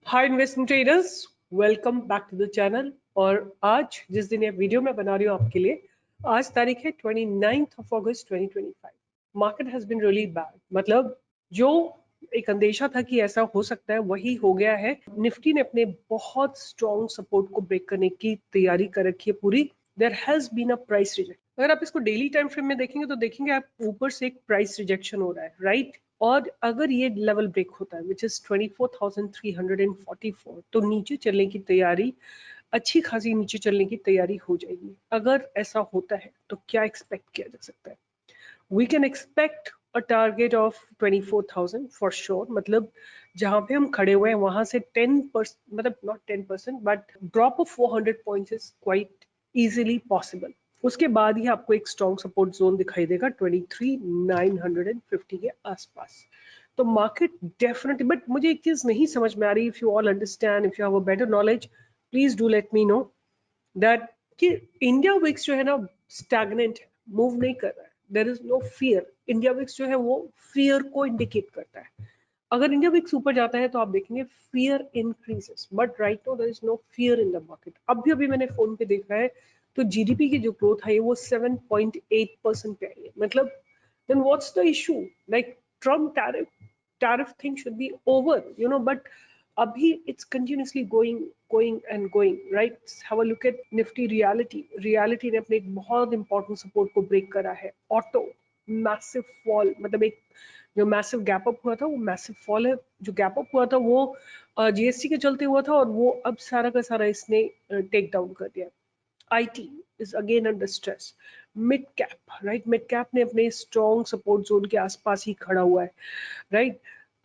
Hi investment traders, welcome back to the channel. और आज जिस दिन ये वीडियो मैं बना रही हूँ आपके लिए, आज तारीख है 29th of August 2025। Market has been really bad. मतलब जो एक अंदेशा था कि ऐसा हो सकता है वही हो गया है। निफ्टी ने अपने बहुत स्ट्रॉन्ग सपोर्ट को ब्रेक करने की तैयारी कर रखी है पूरी। There has been a price rejection. अगर आप इसको डेली टाइम फ्रेम में देखेंगे तो देखेंगे आप ऊपर से एक प्राइस रिजेक्शन हो रहा है, राइट। और अगर ये लेवल ब्रेक होता है विच इज 24,344, तो नीचे चलने की तैयारी, अच्छी खासी नीचे चलने की तैयारी हो जाएगी। अगर ऐसा होता है तो क्या एक्सपेक्ट किया जा सकता है? We can expect a target of 24,000 for sure. मतलब जहां पे हम खड़े हुए हैं वहां से 10%, मतलब not 10%, but drop of 400 points is quite easily possible. उसके बाद ही आपको एक स्ट्रॉन्ग सपोर्ट जोन दिखाई देगा 23,950 के आसपास। तो मार्केट डेफिनेटली, बट मुझे एक चीज नहीं समझ में आ रही, if you all understand, if you have a better knowledge, please do let me know that कि इंडिया विक्स जो है ना स्टैग्नेंट है, मूव नहीं कर रहा है। There is no fear. India VIX जो है वो फियर को इंडिकेट करता है। अगर इंडिया विक्स ऊपर जाता है तो आप देखेंगे fear increases, but right now there is no fear in the market. अभी मैंने फोन पे देखा है तो जीडीपी की जो ग्रोथ है वो 7.8% पे आई है। मतलब then what's the issue? Like Trump tariff thing should be over, but abhi it's continuously going and going, right? Have a look at nifty reality ने अपने एक बहुत इंपॉर्टेंट सपोर्ट को ब्रेक करा है। ऑटो मैसिव फॉल, मतलब एक जो मैसिव गैप अप हुआ था वो मैसिव फॉल है। जो गैप अप हुआ था वो जीएसटी के चलते हुआ था और वो अब सारा का सारा इसने टेक डाउन कर दिया। IT is again under stress. Mid cap, right? Mid cap ने अपने strong support zone के आसपास ही खड़ा हुआ है, right?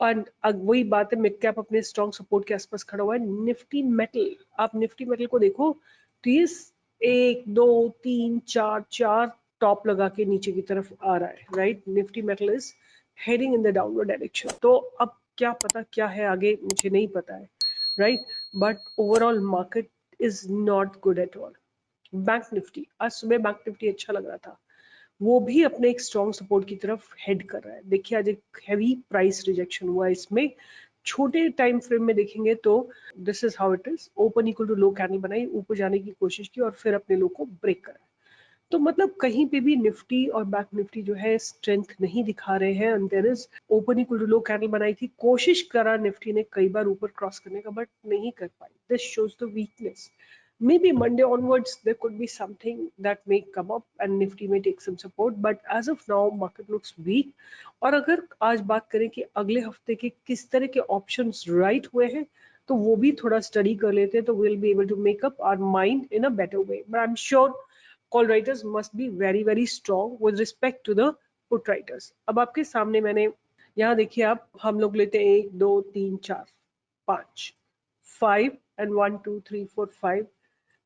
और वही बात है, मिड कैप अपने स्ट्रॉन्ग सपोर्ट के आसपास खड़ा हुआ है। निफ्टी मेटल, आप निफ्टी मेटल को देखो तो ये 1 2 3 4 टॉप लगा के नीचे की तरफ आ रहा है, right. Nifty metal is heading in the downward direction. तो अब क्या पता क्या है आगे, मुझे नहीं पता है, right. But overall market is not good at all. Bank Nifty, आज सुबह बैंक निफ्टी अच्छा लग रहा था, वो भी अपने एक स्ट्रॉन्ग सपोर्ट की तरफ हेड कर रहा है। देखिए आज एक हैवी प्राइस रिजेक्शन हुआ है इसमें। छोटे टाइम फ्रेम में देखेंगे तो this is how it is. Open equal to low candle बनाई, ऊपर जाने की कोशिश की और फिर अपने लो को ब्रेक करा। तो मतलब कहीं पे भी निफ्टी और बैंक निफ्टी जो है स्ट्रेंथ नहीं दिखा रहे हैं। And there is open equal to low candle बनाई थी, कोशिश करा निफ्टी ने कई बार ऊपर क्रॉस करने का, बट नहीं कर पाई। This shows the weakness. Maybe Monday onwards there could be something that may come up and Nifty may take some support, but as of now market looks weak. और अगर आज बात करें कि अगले हफ्ते के किस तरह के ऑप्शंस राइट हुए हैं तो वो भी थोड़ा स्टडी कर लेते हैं तो we'll be able to make up our mind in a better way. But I'm sure call writers must be very strong with respect to the put writers. अब आपके सामने मैंने यहाँ देखिए, आप हम लोग लेते हैं 1 2 3 4 5 5 एंड 1 2 3 4 5।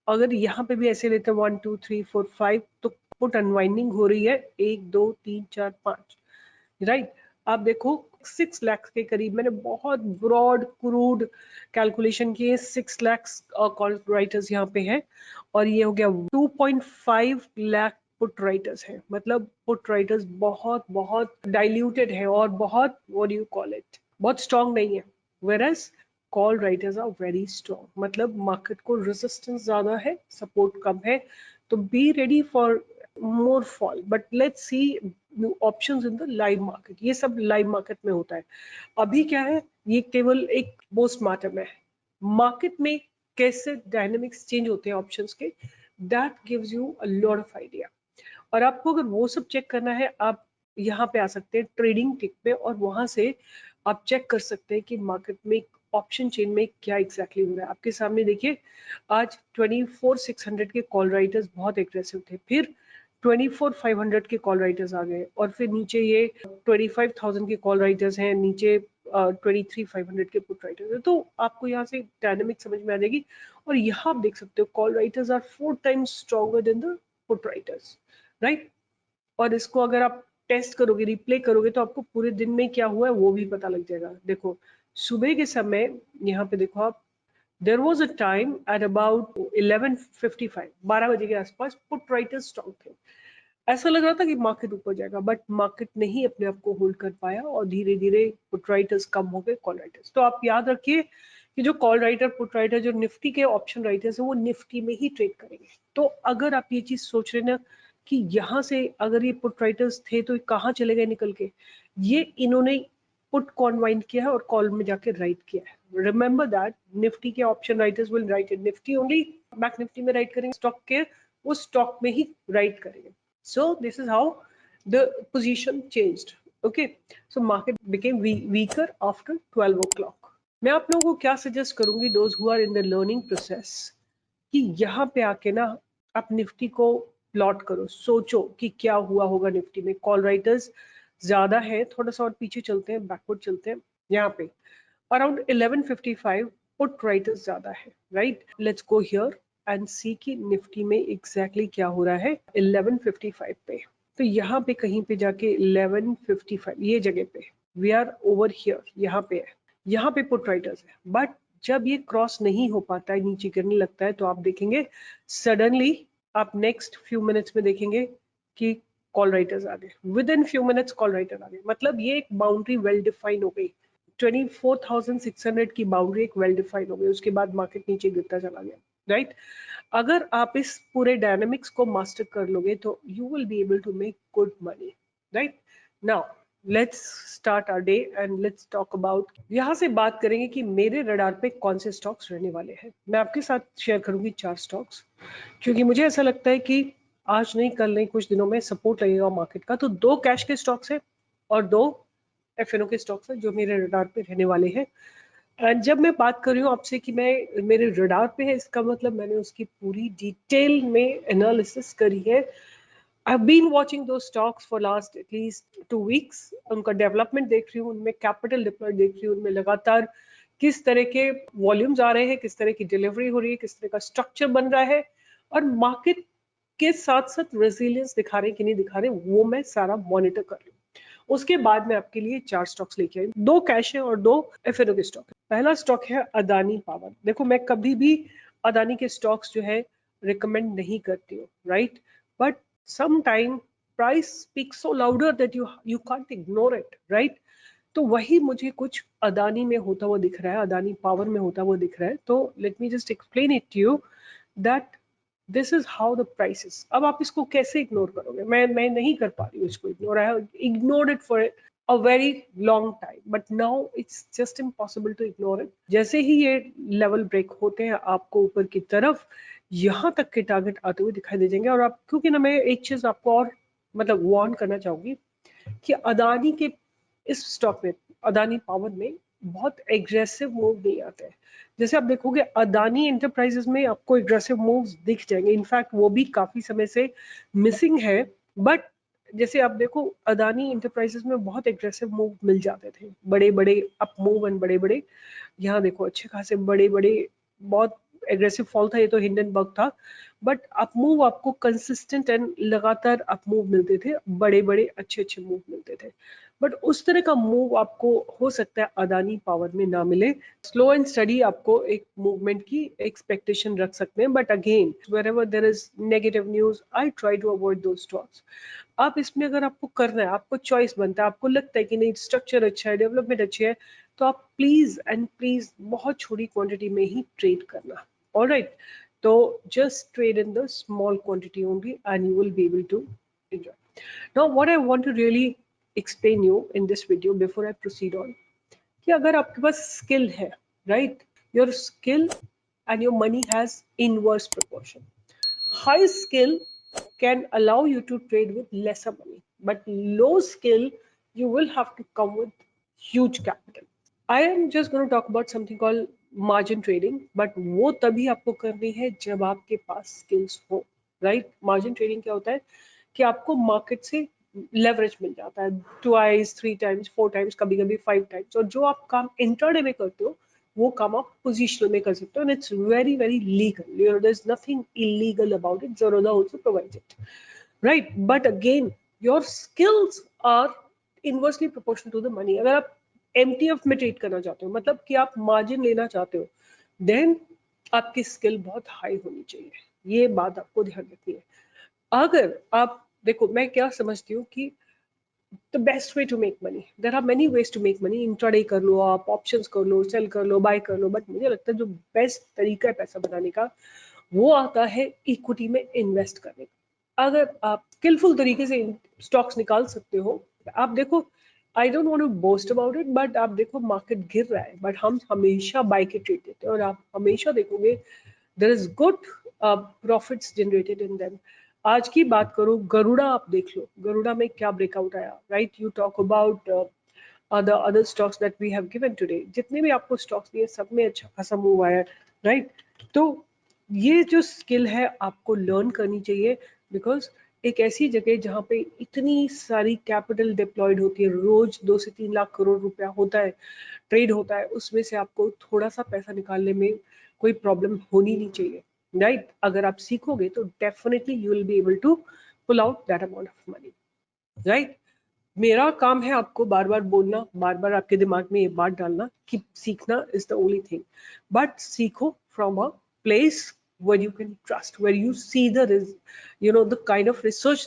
अगर यहाँ पे भी ऐसे लेते हैं 1 2 3 4 5 तो पुट अनवाइंडिंग हो रही है 1 2 3 4 5, राइट। आप देखो 6 लाख के करीब, मैंने बहुत ब्रॉड क्रूड कैलकुलेशन किए, 6 लाख कॉल राइटर्स यहाँ पे हैं और ये हो गया 2.5 लाख पुट राइटर्स हैं। मतलब पुट राइटर्स बहुत बहुत डाइल्यूटेड है और बहुत what do you call it, बहुत स्ट्रॉन्ग नहीं है। Whereas call writers are very strong. मतलब मार्केट को रेजिस्टेंस ज्यादा है, सपोर्ट कम है, तो be ready for more fall. But let's see options in the live market. ये सब लाइव मार्केट में होता है। अभी क्या है, ये केवल एक पोस्टमार्टम है। मार्केट में कैसे डायनेमिक्स चेंज होते हैं ऑप्शंस के, that gives you a lot of idea. और आपको अगर वो सब चेक करना है, आप यहाँ पे आ सकते हैं ट्रेडिंग टिक पे और वहां से आप चेक कर सकते हैं कि मार्केट में ऑप्शन चेन में क्या एग्जैक्टली हो रहा है। आपके सामने देखिए आज 24,600 के कॉल राइटर्स बहुत एग्रेसिव थे, फिर 24,500 के कॉल राइटर्स आ गए और फिर नीचे ये 25,000 के कॉल राइटर्स हैं, नीचे 23,500 के पुट राइटर्स हैं। तो आपको यहाँ से डायनेमिक समझ में आ जाएगी। और यहाँ आप देख सकते हो call writers are 4 times stronger than the put writers, right. और इसको अगर आप टेस्ट करोगे, रिप्ले करोगे, तो आपको पूरे दिन में क्या हुआ है वो भी पता लग जाएगा। देखो सुबह के समय यहाँ पे देखो आप, there was a time at about 11:55, 12 बजे के आसपास पुट राइटर्स स्ट्रॉन्ग थे। ऐसा लग रहा था कि मार्केट ऊपर जाएगा, बट मार्केट नहीं अपने आप को होल्ड कर पाया और धीरे धीरे पुट राइटर्स कम हो गए, कॉल राइटर्स। तो आप याद रखिए कि जो कॉल राइटर पुट राइटर जो निफ्टी के ऑप्शन राइटर्स है वो निफ्टी में ही ट्रेड करेंगे। तो अगर आप ये चीज सोच रहे ना कि यहाँ से अगर ये पुट राइटर्स थे तो कहाँ चले गए निकल के, ये इन्होंने पुट को अनवाइंड किया है और कॉल में जाके राइट किया है। रिमेंबर दैट निफ्टी के option writers will write in Nifty only, bank Nifty में राइट करेंगे, स्टॉक के उस स्टॉक में ही राइट करेंगे। So this is how the position changed. Okay, so market became weaker after 12 o'clock। मैं आप लोगों को क्या सजेस्ट करूंगी, those who are in the learning process, कि यहाँ पे आके ना आप निफ्टी को प्लॉट करो, सोचो कि क्या हुआ होगा निफ्टी में। कॉल राइटर्स ज्यादा है, थोड़ा सा और पीछे चलते हैं, बैकवर्ड चलते हैं, यहाँ पे अराउंड 11:55 पुट राइटर्स ज्यादा है, right. Let's go here and see कि निफ्टी में एग्जैक्टली क्या हो रहा है 11:55 पे। तो यहाँ पे कहीं पे जाके 11:55 ये जगह पे वी आर ओवर हियर, यहाँ पे है, यहाँ पे पुट राइटर्स है। बट जब ये क्रॉस नहीं हो पाता है, नीचे गिरने लगता है, तो आप देखेंगे सडनली आप नेक्स्ट फ्यू मिनट्स में देखेंगे कि कॉल राइटर्स आ गए, within few minutes call writer आ गए। मतलब ये एक बाउंड्री वेल डिफाइन हो गई, 24,600 की बाउंड्री एक वेल डिफाइन हो गई। उसके बाद मार्केट नीचे गिरता चला गया, राइट। अगर आप इस पूरे डायनामिक्स को मास्टर कर लोगे तो you will be able to make good money, right. Now let's start our day and let's talk about, यहाँ से बात करेंगे कि मेरे रडार पे कौन से स्टॉक्स रहने वाले हैं। मैं आपके साथ शेयर करूंगी 4 स्टॉक्स, क्योंकि मुझे ऐसा लगता है कि आज नहीं कल नहीं कुछ दिनों में सपोर्ट लगेगा मार्केट का। तो 2 कैश के स्टॉक्स है और 2 एफएनओ के स्टॉक्स है जो मेरे रडार पे रहने वाले हैं। एंड जब मैं बात कर रही हूँ आपसे कि मैं मेरे रडार पे है, इसका मतलब मैंने उसकी पूरी डिटेल में एनालिसिस करी है। I've been watching those stocks for last at least 2 weeks. उनका डेवलपमेंट देख रही हूँ, उनमें कैपिटल डिप्लॉय देख रही हूँ, उनमें लगातार किस तरह के वॉल्यूम्स आ रहे हैं, किस तरह की डिलीवरी हो रही है, किस तरह का स्ट्रक्चर बन रहा है, और मार्केट के साथ साथ रेजिलियंस दिखा रहे हैं कि नहीं दिखा रहे, वो मैं सारा मॉनिटर कर रही हूँ। उसके बाद मैं आपके लिए 4 स्टॉक्स लेके आई, 2 कैश है और 2 एफएनओ के स्टॉक है। पहला स्टॉक है अदानी पावर। देखो मैं कभी भी अदानी के स्टॉक्स जो है रिकमेंड नहीं करती हूँ, right, but sometime price speaks so louder that you can't ignore it, right? तो वही मुझे कुछ अदानी में होता हुआ दिख रहा है, अदानी पावर में होता हुआ दिख रहा है। तो let me just explain it to you that this is how the prices. अब आप इसको कैसे इग्नोर करोगे? मैं नहीं कर पा रही हूँ इसको ignore. I have ignored it for a very long time, but now it's just impossible to ignore it. जैसे ही ये लेवल ब्रेक होते हैं आपको ऊपर की तरफ यहाँ तक के टारगेट आते हुए दिखाई दे जाएंगे। और आप, क्योंकि ना मैं एक चीज आपको और मतलब वार्न करना चाहूंगी कि अदानी के इस स्टॉक में, अदानी पावर में बहुत एग्रेसिव मूव नहीं आते हैं। जैसे आप देखोगे अदानी एंटरप्राइजेस में आपको एग्रेसिव मूव्स दिख जाएंगे, इनफैक्ट वो भी काफी समय से मिसिंग है। बट जैसे आप देखो अदानी एंटरप्राइजेस में बहुत एग्रेसिव मूव मिल जाते थे, बड़े बड़े अप मूव एंड बड़े बड़े, यहाँ देखो अच्छे खासे बड़े बड़े बहुत एग्रेसिव फॉल था, ये तो हिंडनबर्ग था। बट अप मूव आपको कंसिस्टेंट एंड लगातार अप मूव मिलते थे, बड़े बड़े अच्छे अच्छे मूव मिलते थे। बट उस तरह का मूव आपको हो सकता है अदानी पावर में ना मिले। स्लो एंड स्टडी आपको एक मूवमेंट की एक्सपेक्टेशन रख सकते हैं, but again wherever there is negative news I try to avoid those stocks। आप इसमें अगर आपको करना है, आपको चॉइस बनता है, आपको लगता है कि नहीं स्ट्रक्चर अच्छा है, डेवलपमेंट अच्छी है, तो आप प्लीज एंड प्लीज बहुत छोटी क्वांटिटी में ही ट्रेड करना। ऑलराइट, तो just trade in the small quantity only and you will be able to enjoy। Now what I want to really explain you in this video before I proceed on, कि अगर आपके पास skill है, right, your skill and your money has inverse proportion। High skill can allow you to trade with lesser money, but low skill you will have to come with huge capital। I am just going to talk about something called margin trading, but वो तभी आपको करनी है जब आपके पास skills हो, right? Margin trading क्या होता है कि आपको मार्केट से लेवरेज मिल जाता है, 2x 3x 4x कभी कभी 5x, और जो आप काम इंट्राडे में करते हो वो काम आप पोजिशनल में कर सकते हो, and it's very very legal, there is nothing illegal about it. Zerodha also provides it, right, but again your skills are inversely proportional to the money. अगर आप एमटीएफ में ट्रेड करना चाहते हो, मतलब कि आप मार्जिन लेना चाहते हो, देन आपकी स्किल बहुत हाई होनी चाहिए, ये बात आपको ध्यान रखनी है। अगर आप देखो मैं क्या समझती हूँ कि the best way to make money. There are many ways to make money. Intraday कर लो आप, ऑप्शंस कर लो, सेल कर लो, बाय कर लो, बट मुझे लगता है जो बेस्ट तरीका है पैसा बनाने का वो आता है इक्विटी में इन्वेस्ट करने का। अगर आप स्किलफुल तरीके से स्टॉक्स निकाल सकते हो, आप देखो, I don't want to boast about it, but आप देखो मार्केट गिर रहा है, बट हम हमेशा बाय के ट्रेड देते हैं, और आप हमेशा देखोगे there is good profits generated in them. आज की बात करो, गरुड़ा आप देख लो, गरुड़ा में क्या ब्रेकआउट आया, right? You talk about other stocks that we have given today, जितने भी आपको स्टॉक्स दिए सब में अच्छा खासा मूव आया, राइट? तो ये जो स्किल है आपको लर्न करनी चाहिए, बिकॉज एक ऐसी जगह जहाँ पे इतनी सारी कैपिटल डिप्लॉयड होती है, रोज 2 से 3 लाख करोड़ रुपया होता है, ट्रेड होता है, उसमें से आपको थोड़ा सा पैसा निकालने में कोई प्रॉब्लम होनी नहीं चाहिए, राइट? अगर आप सीखोगे तो definitely you will be able to pull out that amount of money, right? मेरा काम है आपको बार बार बोलना, बार बार आपके दिमाग में ये बात डालना कि सीखना is the only thing, but सीखो from a place where you can trust, where you see the kind of research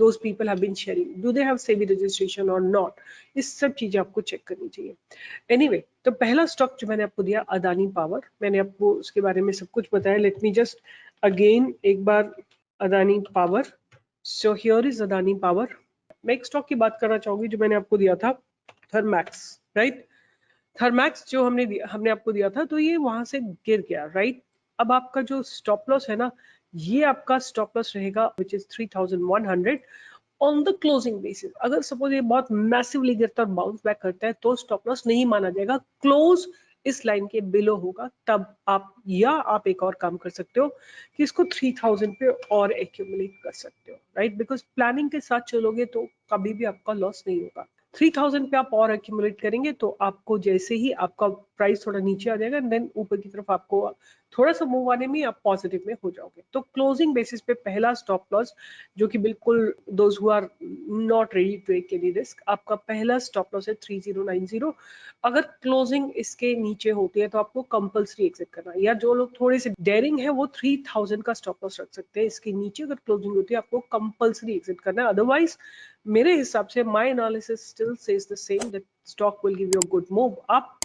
those people have been sharing. Do they have SEBI registration or not? इस सब चीजें आपको check करनी चाहिए। Anyway, तो पहला stock जो मैंने आपको दिया अदानी पावर, मैंने आपको उसके बारे में सब कुछ बताया। लेट मी जस्ट अगेन एक बार Adani power. So here is Adani power. मैं एक स्टॉक की बात करना चाहूंगी जो मैंने आपको दिया था, थर्मैक्स, राइट? थर्मैक्स जो हमने आपको दिया था, तो ये वहां से गिर गया, राइट? अब आपका जो स्टॉप लॉस है ना, ये आपका स्टॉप लॉस रहेगा which is 3100 on the closing basis. अगर सपोज ये बहुत मैसिवली गिरता और बाउंस बैक करता है तो स्टॉप लॉस नहीं माना जाएगा, क्लोज इस लाइन के बिलो होगा, तब आप एक और काम कर सकते हो कि इसको 3000 पे और एक्यूमुलेट कर सकते हो, राइट? बिकॉज प्लानिंग के साथ चलोगे तो कभी भी आपका लॉस नहीं होगा। 3000 पे आप और एक्यूमुलेट करेंगे तो आपको जैसे ही आपका प्राइस थोड़ा नीचे आ जाएगा, देन ऊपर की तरफ आपको थोड़ा सा मूव आने में आप पॉजिटिव में हो जाओगे। तो क्लोजिंग बेसिस पे पहला स्टॉप लॉस, जो कि बिल्कुल those who are not ready to take any risk, आपका पहला स्टॉप लॉस है 3090। अगर क्लोजिंग इसके नीचे होती है तो आपको कंपल्सरी एग्जिट करना है, या जो लोग थोड़े से डेयरिंग है वो 3000 का स्टॉप लॉस रख सकते हैं। इसके नीचे अगर क्लोजिंग होती है आपको कंपल्सरी एग्जिट करना है, अदरवाइज मेरे हिसाब से my analysis still says the same that stock will give you a good move up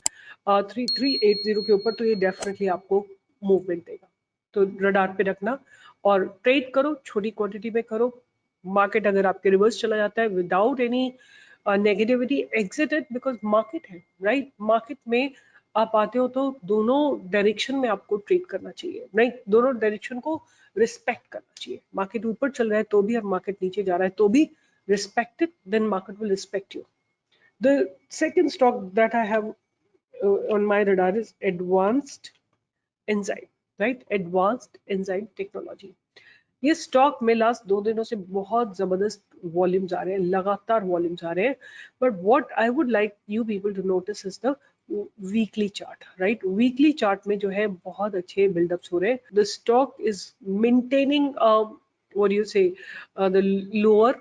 3380 के ऊपर, तो ये डेफिनेटली आपको मूवमेंट देगा। तो रडार पे रखना और ट्रेड करो, छोटी क्वांटिटी में करो। मार्केट अगर आपके रिवर्स चला जाता है without any negativity, exit it, because market है, राइट? मार्केट में आप आते हो तो दोनों डायरेक्शन में आपको ट्रेड करना चाहिए, राइट? दोनों डायरेक्शन को रिस्पेक्ट करना चाहिए। मार्केट ऊपर चल रहा है तो भी और मार्केट नीचे जा रहा है तो भी respect it, then market will respect you. The second stock that I have on my radar is Advanced Enzyme, right? Advanced Enzyme Technology. ये स्टॉक में लास्ट 2 दिनों से बहुत जबरदस्त वॉल्यूम्स आ रहे हैं, लगातार वॉल्यूम्स आ रहे हैं, but what I would like you people to notice is the weekly chart, right? Weekly chart में जो है बहुत अच्छे बिल्डअप्स हो रहे हैं। The stock is maintaining what you say the lower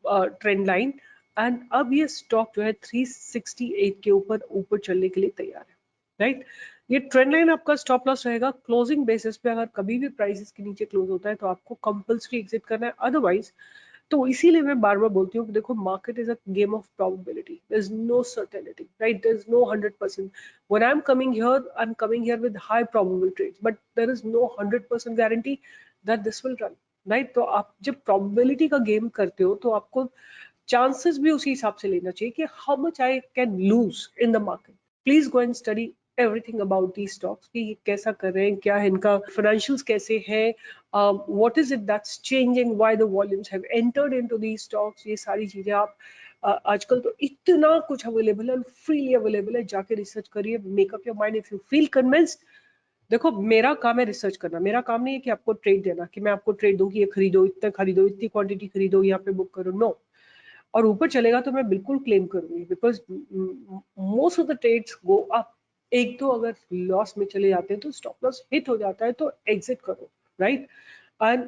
trend line, and अब ये स्टॉक जो है 368 के ऊपर चलने के लिए तैयार है, राइट? ये ट्रेंड लाइन आपका स्टॉप लॉस रहेगा। क्लोजिंग बेसिस पे अगर कभी भी प्राइसेस के नीचे क्लोज होता है तो आपको कंपल्सरी एग्जिट करना है, अदरवाइज तो इसीलिए मैं बार बार बोलती हूँ कि देखो market is a game of probability, there is no certainty, right? There is no 100%। When I am coming here with high probable trades, but there is no 100% guarantee that this will run, right? तो आप जब probability का game करते हो तो आपको chances भी उसी हिसाब से लेना चाहिए कि how much I can lose in the market. Please go and study everything about these stocks कि ये कैसा कर रहे हैं, क्या है इनका financials कैसे है, what is it that's changing, why the volumes have entered into these stocks। ये सारी चीजें आप आजकल तो इतना कुछ अवेलेबल है, फ्रीली अवेलेबल है, जाके रिसर्च करिए, make up your mind if you feel convinced. देखो मेरा काम है रिसर्च करना, मेरा काम नहीं है कि आपको ट्रेड देना, कि मैं आपको ट्रेड दूं कि ये खरीदो, इतना खरीदो, इतनी क्वांटिटी खरीदो, यहाँ पे बुक करो, नो। और ऊपर चलेगा तो मैं बिल्कुल क्लेम करूंगी, because most of the trades go up. एक तो अगर लॉस में चले जाते हैं तो स्टॉप लॉस हिट हो जाता है तो एग्जिट करो, राइट? एंड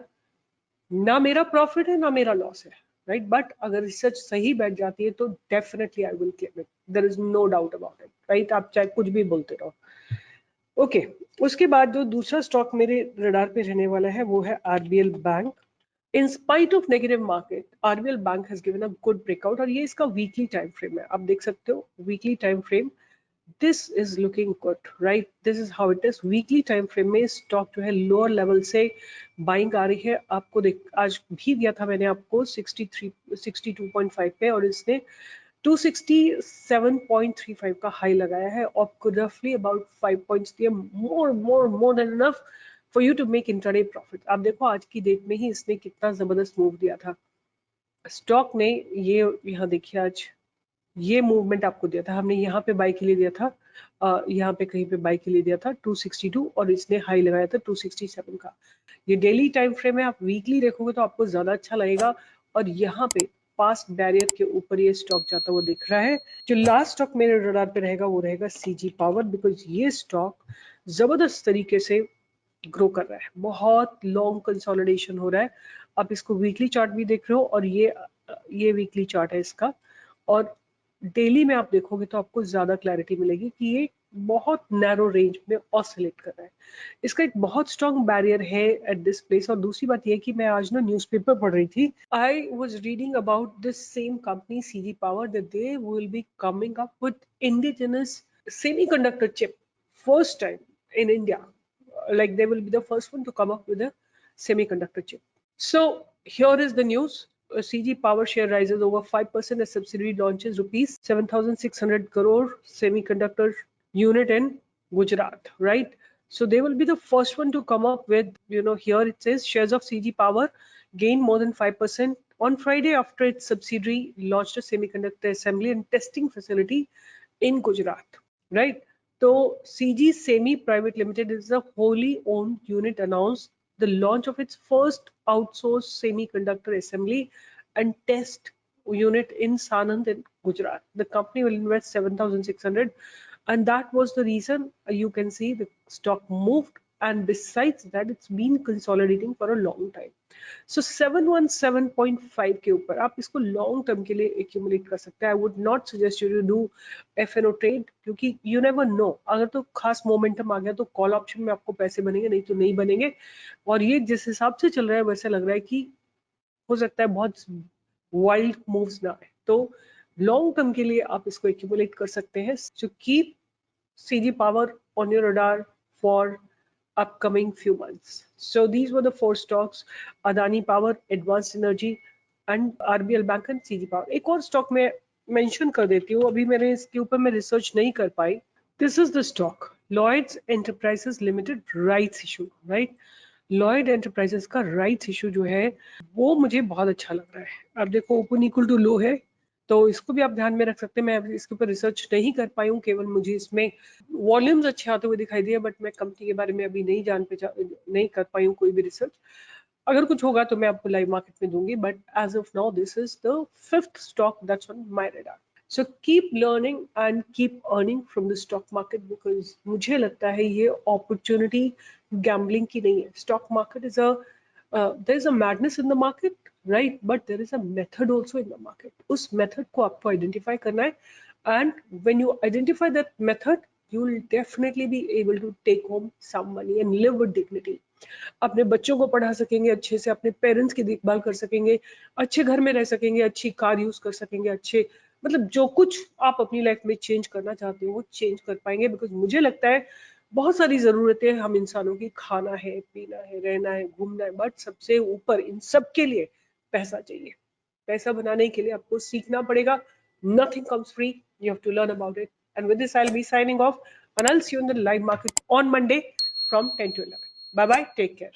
ना मेरा प्रॉफिट है ना मेरा लॉस है, राइट? बट अगर रिसर्च सही बैठ जाती है तो definitely I will claim it, there is no doubt about it, right? आप चाहे कुछ भी बोलते रहो। ओके, उसके बाद जो दूसरा स्टॉक मेरे रडार पे रहने वाला है वो है RBL bank. In spite of negative market RBL bank has given a good breakout, और ये इसका वीकली टाइम फ्रेम है, आप देख सकते हो weekly time frame. This is looking good, right, this is how it is. Weekly time frame में stock जो है लोअर लेवल से बाइंग आ रही है। आपको देख आज भी दिया था मैंने आपको 62.5 पे, और इसने 267.35 का हाई लगाया है, और रफली अबाउट 5 पॉइंट्स दिए, more than enough for you to make intraday profit. आप देखो आज की डेट में ही इसने कितना जबरदस्त मूव दिया था स्टॉक ने। ये यहाँ देखिए आज ये मूवमेंट आपको दिया था, हमने यहाँ पे बाई के लिए दिया था, यहाँ पे कहीं पे बाई के लिए दिया था 262, और इसने हाई लगाया था 267 का। ये डेली टाइम फ्रेम है, आप वीकली देखोगे तो आपको ज्यादा अच्छा लगेगा। और यहाँ पे पास्ट बैरियर के ऊपर ये स्टॉक जाता हुआ दिख रहा है। जो लास्ट स्टॉक मेरे रडार पे रहेगा वो रहेगा सीजी पावर, बिकॉज ये स्टॉक जबरदस्त तरीके से ग्रो कर रहा है, बहुत लॉन्ग कंसोलिडेशन हो रहा है। आप इसको वीकली चार्ट भी देख रहे हो, और ये वीकली चार्ट है इसका, और डेली में आप देखोगे तो आपको ज्यादा क्लैरिटी मिलेगी कि ये बहुत नैरो रेंज में ऑसिलेट कर रहा है। इसका एक बहुत स्ट्रॉन्ग बैरियर है एट दिस प्लेस। और दूसरी बात ये कि मैं आज ना न्यूज़पेपर पढ़ रही थी, I was reading about this same company CG power that they will be coming up with indigenous semiconductor chip first time in India. Like they will be the first one to come up with a semiconductor chip. So here is the news. CG Power share rises over 5% as subsidiary launches rupees 7,600 crore semiconductor unit in Gujarat, right? So they will be the first one to come up with, here it says shares of CG Power gained more than 5% on Friday after its subsidiary launched a semiconductor assembly and testing facility in Gujarat, right? So CG Semi Private Limited is a wholly owned unit announced the launch of its first outsourced semiconductor assembly and test unit in Sanand in Gujarat. The company will invest 7,600, and that was the reason you can see the stock moved, and besides that it's been consolidating for a long time. सो 717.5 के ऊपर आप इसको long term के लिए accumulate कर सकते हैं। I would not suggest you to do F&O trade, क्योंकि यू नेवर नो, अगर तो खास मोमेंटम आ गया तो कॉल ऑप्शन में आपको पैसे बनेंगे, नहीं तो नहीं बनेंगे। और ये जिस हिसाब से चल रहा है वैसे लग रहा है कि हो सकता है बहुत वाइल्ड मूव्स ना आए, तो लॉन्ग टर्म के लिए आप इसको एक्यूमुलेट कर सकते हैं। So keep CG Power on your radar for upcoming few months. So these were the 4 stocks: Adani Power, Advanced Energy, and RBL Bank and CG Power. एक और स्टॉक मैं मेंशन कर देती हूँ, अभी मैंने इसके ऊपर मैं रिसर्च नहीं कर पाई। This is the stock Lloyds Enterprises Limited rights issue, right? Lloyd Enterprises का राइट्स इशू जो है वो मुझे बहुत अच्छा लग रहा है। अब देखो ओपन इक्वल टू लो है, तो इसको भी आप ध्यान में रख सकते हैं। मैं इसके ऊपर रिसर्च नहीं कर पाई हूँ, केवल मुझे इसमें वॉल्यूम्स अच्छे आते हुए दिखाई दिए, बट मैं कंपनी के बारे में अभी नहीं कर पाई हूँ कोई भी रिसर्च। अगर कुछ होगा तो मैं आपको लाइव मार्केट में दूंगी, but as of now this is the 5th stock that's on my radar. So keep learning and keep earning from the stock market, because मुझे लगता है ये अपॉर्चुनिटी गैम्बलिंग की नहीं है। Stock market is there is a madness in the market, right, but there is a method also in the market. उस method को आपको आइडेंटिफाई करना है, and when you identify that method you will definitely be able to take home some money and live with dignity. अपने बच्चों को पढ़ा सकेंगे अच्छे से, अपने पेरेंट्स की देखभाल कर सकेंगे, अच्छे घर में रह सकेंगे, अच्छी कार यूज कर सकेंगे, अच्छे मतलब जो कुछ आप अपनी लाइफ में चेंज करना चाहते हो वो चेंज कर पाएंगे। बिकॉज मुझे लगता है बहुत सारी जरूरतें हम इंसानों की, खाना है, पीना है, रहना है, घूमना है, बट सबसे ऊपर इन सब के लिए पैसा चाहिए। पैसा बनाने के लिए आपको सीखना पड़ेगा। Nothing comes free. You have to learn about it. And with this, I'll be signing off, and I'll see you in the live market on Monday from 10 to 11. Bye bye. Take care.